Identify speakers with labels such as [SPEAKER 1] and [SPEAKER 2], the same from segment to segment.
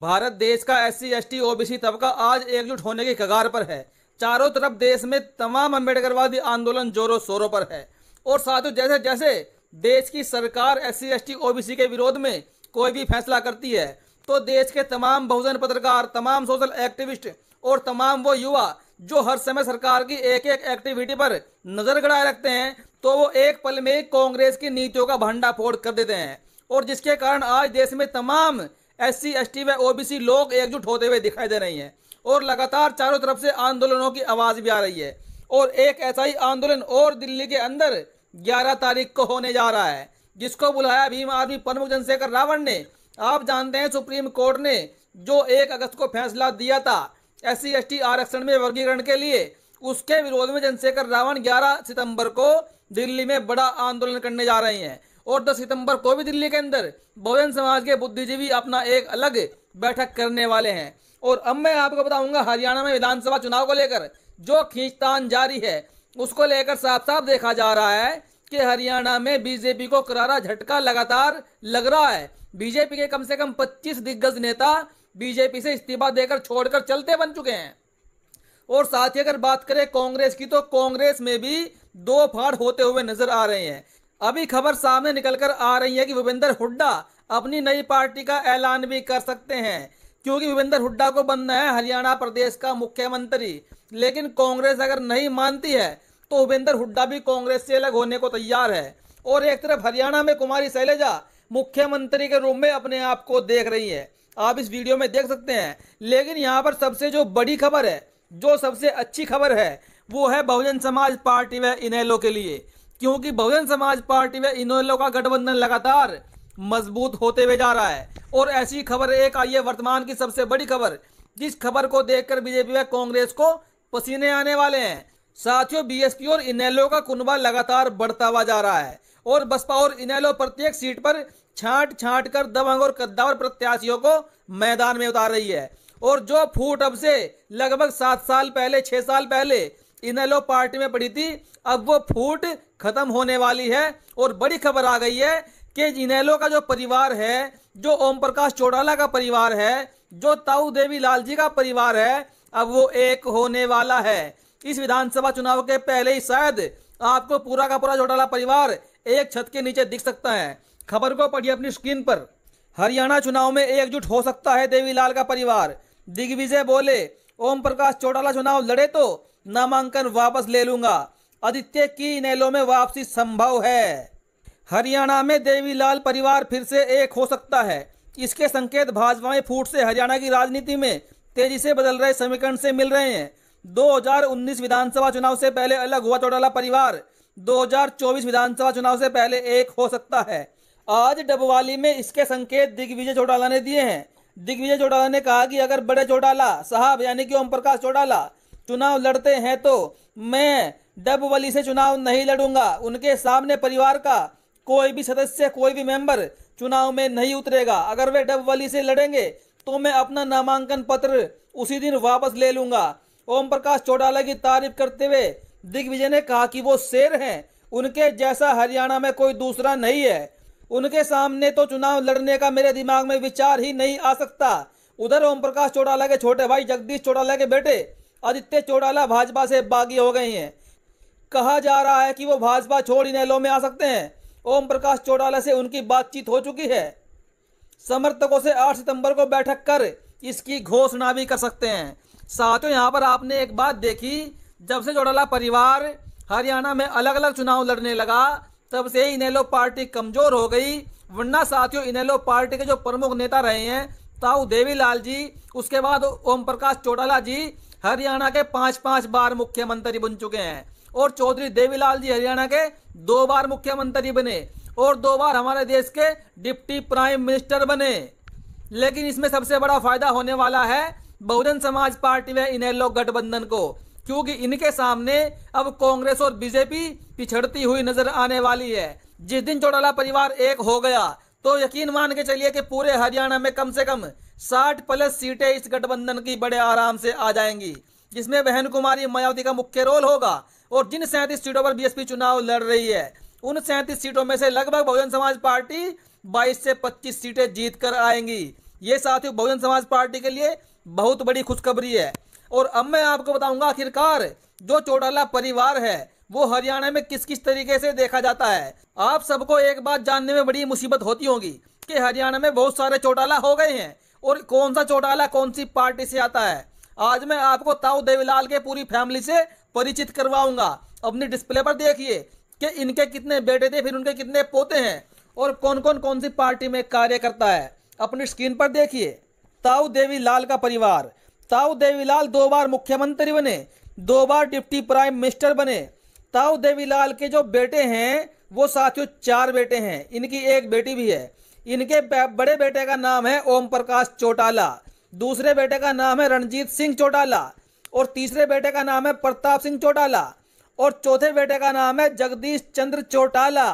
[SPEAKER 1] भारत देश का SC ST OBC तबका आज एकजुट होने की कगार पर है। चारों तरफ देश में तमाम अम्बेडकरवादी आंदोलन जोरों शोरों पर है। और साथियों, जैसे जैसे देश की सरकार SC ST OBC के विरोध में कोई भी फैसला करती है तो देश के तमाम बहुजन पत्रकार, तमाम सोशल एक्टिविस्ट और तमाम वो युवा जो हर समय सरकार की एक एक एक्टिविटी पर नजर गड़ाए रखते हैं, तो वो एक पल में कांग्रेस की नीतियों का भंडाफोड़ कर देते हैं। और जिसके कारण आज देश में तमाम SC ST व OBC लोग एकजुट होते हुए दिखाई दे रही हैं और लगातार चारों तरफ से आंदोलनों की आवाज भी आ रही है। और एक ऐसा ही आंदोलन और दिल्ली के अंदर 11 तारीख को होने जा रहा है, जिसको बुलाया भीम आर्मी प्रमुख चंद्रशेखर रावण ने। आप जानते हैं सुप्रीम कोर्ट ने जो 1 अगस्त को फैसला दिया था SC ST आरक्षण में वर्गीकरण के लिए, उसके विरोध में चंद्रशेखर रावण 11 सितंबर को दिल्ली में बड़ा आंदोलन करने जा रहे हैं। और 10 सितंबर को भी दिल्ली के अंदर बहुजन समाज के बुद्धिजीवी अपना एक अलग बैठक करने वाले हैं। और अब मैं आपको बताऊंगा हरियाणा में विधानसभा चुनाव को लेकर जो खींचतान जारी है, उसको लेकर साफ साफ देखा जा रहा है कि हरियाणा में बीजेपी को करारा झटका लगातार लग रहा है। बीजेपी के कम से कम 25 दिग्गज नेता बीजेपी से इस्तीफा देकर छोड़कर चलते बन चुके हैं। और साथ ही अगर बात करें कांग्रेस की, तो कांग्रेस में भी 2 फाड़ होते हुए नजर आ रहे हैं। अभी खबर सामने निकलकर आ रही है कि भूपेंद्र हुड्डा अपनी नई पार्टी का ऐलान भी कर सकते हैं, क्योंकि भूपेंद्र हुड्डा को बनना है हरियाणा प्रदेश का मुख्यमंत्री। लेकिन कांग्रेस अगर नहीं मानती है तो भूपेंद्र हुड्डा भी कांग्रेस से अलग होने को तैयार है। और एक तरफ हरियाणा में कुमारी शैलजा मुख्यमंत्री के रूप में अपने आप को देख रही है, आप इस वीडियो में देख सकते हैं। लेकिन यहाँ पर सबसे जो बड़ी खबर है, जो सबसे अच्छी खबर है, वो है बहुजन समाज पार्टी व इनेलो के लिए, क्योंकि बहुजन समाज पार्टी व इनेलो का गठबंधन लगातार मजबूत होते हुए जा रहा है। और ऐसी खबर एक आई है वर्तमान की सबसे बड़ी खबर, जिस खबर को देखकर बीजेपी व कांग्रेस को पसीने आने वाले हैं। साथियों, बीएसपी और इनेलो का कुनबा लगातार बढ़ता हुआ जा रहा है और बसपा और इनेलो प्रत्येक सीट पर छांट छांट कर दबंग और कद्दावर प्रत्याशियों को मैदान में उतार रही है। और जो फूट अब से लगभग 7 साल पहले, 6 साल पहले इनेलो पार्टी में पड़ी थी, अब वो फूट खत्म होने वाली है। और बड़ी खबर आ गई है कि इनेलो का जो परिवार है, जो ओम प्रकाश चौटाला का परिवार है, जो ताऊ देवी लाल जी का परिवार है, अब वो एक होने वाला है। इस विधानसभा चुनाव के पहले ही शायद आपको पूरा का पूरा चौटाला परिवार एक छत के नीचे दिख सकता है। खबर को पढ़िए अपनी स्क्रीन पर। हरियाणा चुनाव में एकजुट हो सकता है देवीलाल का परिवार, दिग्विजय बोले। ओम प्रकाश चौटाला चुनाव लड़े तो नामांकन वापस ले लूंगा। आदित्य की इनेलो में वापसी संभव है। हरियाणा में देवीलाल परिवार फिर से एक हो सकता है। इसके संकेत भाजपा में फूट से हरियाणा की राजनीति में तेजी से बदल रहे समीकरण से मिल रहे हैं। 2019 विधानसभा चुनाव से पहले अलग हुआ चौटाला परिवार 2024 विधानसभा चुनाव से पहले एक हो सकता है। आज डबवाली में इसके संकेत दिग्विजय चौटाला ने दिए हैं। दिग्विजय चौटाला ने कहा कि अगर बड़े चौटाला साहब यानी कि ओम प्रकाश चौटाला चुनाव लड़ते हैं तो मैं डबवाली से चुनाव नहीं लड़ूंगा। उनके सामने परिवार का कोई भी सदस्य, कोई भी मेंबर चुनाव में नहीं उतरेगा। अगर वे डबवाली से लड़ेंगे तो मैं अपना नामांकन पत्र उसी दिन वापस ले लूंगा। ओम प्रकाश चौटाला की तारीफ करते हुए दिग्विजय ने कहा कि वो शेर हैं, उनके जैसा हरियाणा में कोई दूसरा नहीं है। उनके सामने तो चुनाव लड़ने का मेरे दिमाग में विचार ही नहीं आ सकता। उधर ओम प्रकाश चौटाला के छोटे भाई जगदीश चौटाला के बेटे आदित्य चौटाला भाजपा से बागी हो गए हैं। कहा जा रहा है कि वो भाजपा छोड़ इनेलो में आ सकते हैं। ओम प्रकाश चौटाला से उनकी बातचीत हो चुकी है। समर्थकों से 8 सितंबर को बैठक कर इसकी घोषणा भी कर सकते हैं। साथियों, यहाँ पर आपने एक बात देखी, जब से चौटाला परिवार हरियाणा में अलग अलग चुनाव लड़ने लगा तब से इनेलो पार्टी कमजोर हो गई। वरना साथियों, इनेलो पार्टी के जो प्रमुख नेता रहे हैं ताऊ देवीलाल जी, उसके बाद ओम प्रकाश चौटाला जी हरियाणा के 5-5 बार मुख्यमंत्री बन चुके हैं। और चौधरी देवीलाल जी हरियाणा के 2 बार मुख्यमंत्री बने और 2 बार हमारे देश के डिप्टी प्राइम मिनिस्टर बने। लेकिन इसमें सबसे बड़ा फायदा होने वाला है बहुजन समाज पार्टी व इनेलो गठबंधन को, क्योंकि इनके सामने अब कांग्रेस और बीजेपी पिछड़ती हुई नजर आने वाली है। जिस दिन चौटाला परिवार एक हो गया तो यकीन मान के चलिए कि पूरे हरियाणा में कम से कम 60+ सीटें इस गठबंधन की बड़े आराम से आ जाएंगी, जिसमें बहन कुमारी मायावती का मुख्य रोल होगा। और जिन 37 सीटों पर बीएसपी चुनाव लड़ रही है, उन 37 सीटों में से लगभग बहुजन समाज पार्टी 22 से 25 सीटें जीत कर आएंगी। ये साथियों बहुजन समाज पार्टी के लिए बहुत बड़ी खुशखबरी है। और अब मैं आपको बताऊंगा आखिरकार जो चौटाला परिवार है वो हरियाणा में किस किस तरीके से देखा जाता है। आप सबको एक बात जानने में बड़ी मुसीबत होती होगी कि हरियाणा में बहुत सारे चौटाला हो गए हैं और कौन सा चौटाला कौन सी पार्टी से आता है। आज मैं आपको ताऊ देवीलाल के पूरी फैमिली से परिचित करवाऊंगा। अपनी डिस्प्ले पर देखिए कि इनके कितने बेटे थे, फिर उनके कितने पोते हैं और कौन सी पार्टी में कार्य करता है। अपनी स्क्रीन पर देखिए ताऊ देवीलाल का परिवार। ताऊ देवीलाल 2 बार मुख्यमंत्री बने, 2 बार डिप्टी प्राइम मिनिस्टर बने। ताऊ देवीलाल के जो बेटे हैं वो साथियों 4 बेटे हैं, इनकी एक बेटी भी है। इनके बड़े बेटे का नाम है ओम प्रकाश चौटाला, दूसरे बेटे का नाम है रणजीत सिंह चौटाला और तीसरे बेटे का नाम है प्रताप सिंह चौटाला और चौथे बेटे का नाम है जगदीश चंद्र चौटाला।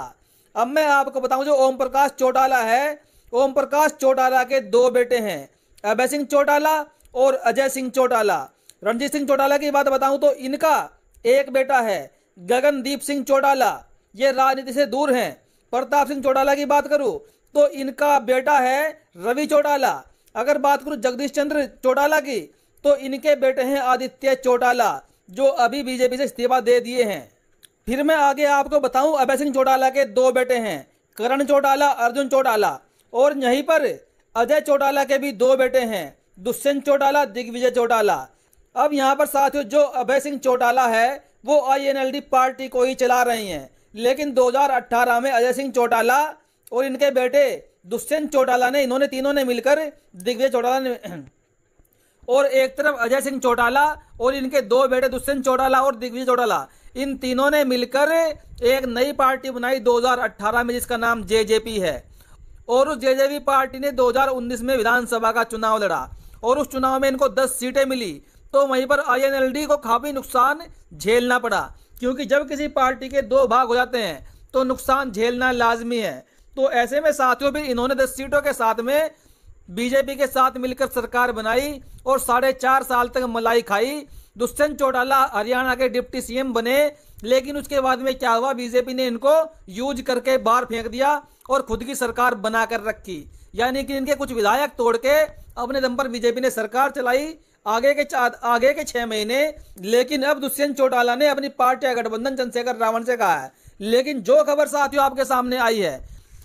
[SPEAKER 1] अब मैं आपको बताऊं जो ओम प्रकाश चौटाला है, ओम प्रकाश चौटाला के 2 बेटे हैं, अभय सिंह चौटाला और अजय सिंह चौटाला। रणजीत सिंह चौटाला की बात बताऊं तो इनका एक बेटा है गगनदीप सिंह चौटाला, ये राजनीति से दूर हैं। प्रताप सिंह चौटाला की बात करूं तो इनका बेटा है रवि चौटाला। अगर बात करूं जगदीश चंद्र चौटाला की तो इनके बेटे हैं आदित्य चौटाला जो अभी बीजेपी से इस्तीफा दे दिए हैं। फिर मैं आगे आपको बताऊं अभय सिंह चौटाला के 2 बेटे हैं करण चौटाला, अर्जुन चौटाला और यहीं पर अजय चौटाला के भी 2 बेटे हैं दुष्यंत चौटाला, दिग्विजय चौटाला। अब यहाँ पर साथियों जो अभय सिंह चौटाला है वो INLD पार्टी को ही चला रही हैं, लेकिन 2018 में अजय सिंह चौटाला और इनके बेटे दुष्यंत चौटाला ने, इन्होंने तीनों ने मिलकर दिग्विजय चौटाला ने और एक तरफ अजय सिंह चौटाला और इनके 2 बेटे दुष्यंत चौटाला और दिग्विजय चौटाला, इन तीनों ने मिलकर एक नई पार्टी बनाई 2018 में जिसका नाम JJP है। और उस JJP पार्टी ने 2019 में विधानसभा का चुनाव लड़ा और उस चुनाव में इनको 10 सीटें मिली। तो वहीं पर INLD को काफी नुकसान झेलना पड़ा, क्योंकि जब किसी पार्टी के 2 भाग हो जाते हैं तो नुकसान झेलना लाजमी है। तो ऐसे में साथियों भी इन्होंने 10 सीटों के साथ में बीजेपी के साथ मिलकर सरकार बनाई और 4.5 साल तक मलाई खाई। दुष्यंत चौटाला हरियाणा के डिप्टी CM बने, लेकिन उसके बाद में क्या हुआ, बीजेपी ने इनको यूज करके बाहर फेंक दिया और खुद की सरकार बनाकर रखी। यानी कि इनके कुछ विधायक तोड़ के अपने दम पर बीजेपी ने सरकार चलाई आगे के 6 महीने। लेकिन अब दुष्यंत चौटाला ने अपनी पार्टी का गठबंधन चंद्रशेखर रावण से कहा है। लेकिन जो खबर साथियों आपके सामने आई है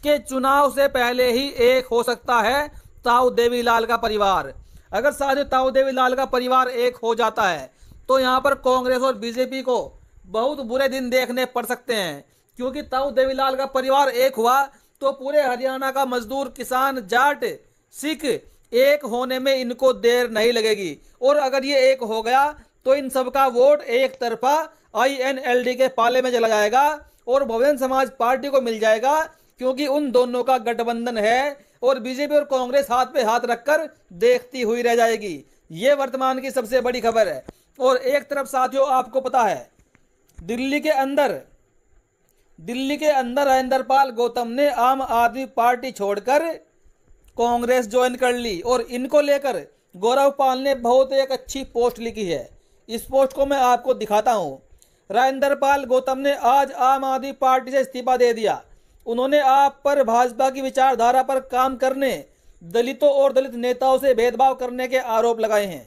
[SPEAKER 1] कि चुनाव से पहले ही एक हो सकता है ताऊ देवीलाल का परिवार। अगर साथियों ताऊ देवीलाल का परिवार एक हो जाता है तो यहाँ पर कांग्रेस और बीजेपी को बहुत बुरे दिन देखने पड़ सकते हैं, क्योंकि ताऊ देवीलाल का परिवार एक हुआ तो पूरे हरियाणा का मजदूर, किसान, जाट, सिख एक होने में इनको देर नहीं लगेगी। और अगर ये एक हो गया तो इन सबका वोट एक तरफा INLD के पाले में चला जाएगा और बहुजन समाज पार्टी को मिल जाएगा, क्योंकि उन दोनों का गठबंधन है और बीजेपी और कांग्रेस हाथ पे हाथ रखकर देखती हुई रह जाएगी। ये वर्तमान की सबसे बड़ी खबर है। और एक तरफ साथियों आपको पता है दिल्ली के अंदर राजेंद्रपाल गौतम ने आम आदमी पार्टी छोड़कर कांग्रेस ज्वाइन कर ली और इनको लेकर गौरव पाल ने बहुत एक अच्छी पोस्ट लिखी है। इस पोस्ट को मैं आपको दिखाता हूं। राजेंद्रपाल गौतम ने आज आम आदमी पार्टी से इस्तीफा दे दिया। उन्होंने आप पर भाजपा की विचारधारा पर काम करने, दलितों और दलित नेताओं से भेदभाव करने के आरोप लगाए हैं।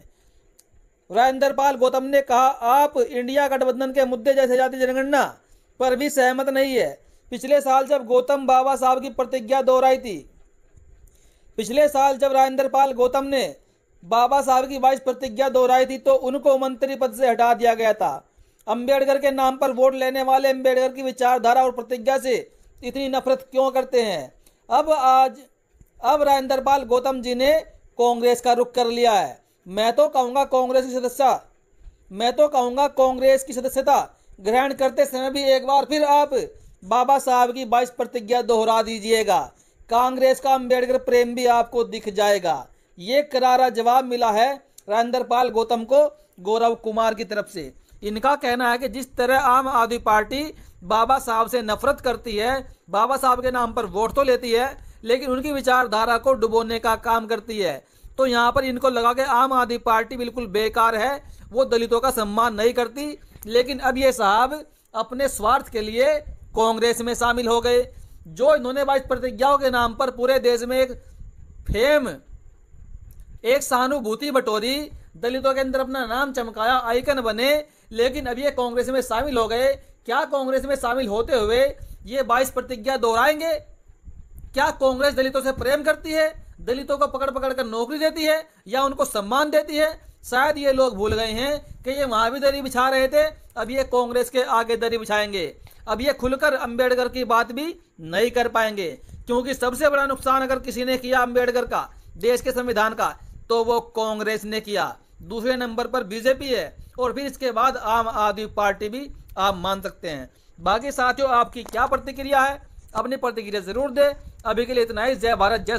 [SPEAKER 1] राजेंद्रपाल गौतम ने कहा, आप इंडिया गठबंधन के मुद्दे जैसे जाति जनगणना पर भी सहमत नहीं है। पिछले साल जब गौतम बाबा साहब की प्रतिज्ञा दोहराई थी, पिछले साल जब राजेंद्रपाल गौतम ने बाबा साहब की 22 प्रतिज्ञा दोहराई थी तो उनको मंत्री पद से हटा दिया गया था। अंबेडकर के नाम पर वोट लेने वाले अंबेडकर की विचारधारा और प्रतिज्ञा से इतनी नफरत क्यों करते हैं? अब राजेंद्रपाल गौतम जी ने कांग्रेस का रुख कर लिया है। मैं तो कहूंगा कांग्रेस की सदस्यता ग्रहण करते समय भी एक बार फिर आप बाबा साहब की 22 प्रतिज्ञा दोहरा दीजिएगा। कांग्रेस का अंबेडकर प्रेम भी आपको दिख जाएगा। ये करारा जवाब मिला है राजेंद्रपाल गौतम को गौरव कुमार की तरफ से। इनका कहना है कि जिस तरह आम आदमी पार्टी बाबा साहब से नफरत करती है, बाबा साहब के नाम पर वोट तो लेती है लेकिन उनकी विचारधारा को डुबोने का काम करती है, तो यहाँ पर इनको लगा कि आम आदमी पार्टी बिल्कुल बेकार है, वो दलितों का सम्मान नहीं करती। लेकिन अब ये साहब अपने स्वार्थ के लिए कांग्रेस में शामिल हो गए। जो इन्होंने 22 प्रतिज्ञाओं के नाम पर पूरे देश में एक फेम एक सहानुभूति बटोरी, दलितों के अंदर अपना नाम चमकाया, आइकन बने, लेकिन अब ये कांग्रेस में शामिल हो गए। क्या कांग्रेस में शामिल होते हुए ये 22 प्रतिज्ञा दोहराएंगे? क्या कांग्रेस दलितों से प्रेम करती है, दलितों को पकड़ पकड़ कर नौकरी देती है या उनको सम्मान देती है? शायद ये लोग भूल गए हैं कि ये वहां भी दरी बिछा रहे थे, अब ये कांग्रेस के आगे दरी बिछाएंगे। अब ये खुलकर अंबेडकर की बात भी नहीं कर पाएंगे, क्योंकि सबसे बड़ा नुकसान अगर किसी ने किया अंबेडकर का, देश के संविधान का, तो वो कांग्रेस ने किया। दूसरे नंबर पर बीजेपी है और फिर इसके बाद आम आदमी पार्टी भी आप मान सकते हैं। बाकी साथियों, आपकी क्या प्रतिक्रिया है? अपनी प्रतिक्रिया जरूर दें। अभी के लिए इतना ही। जय भारत, जय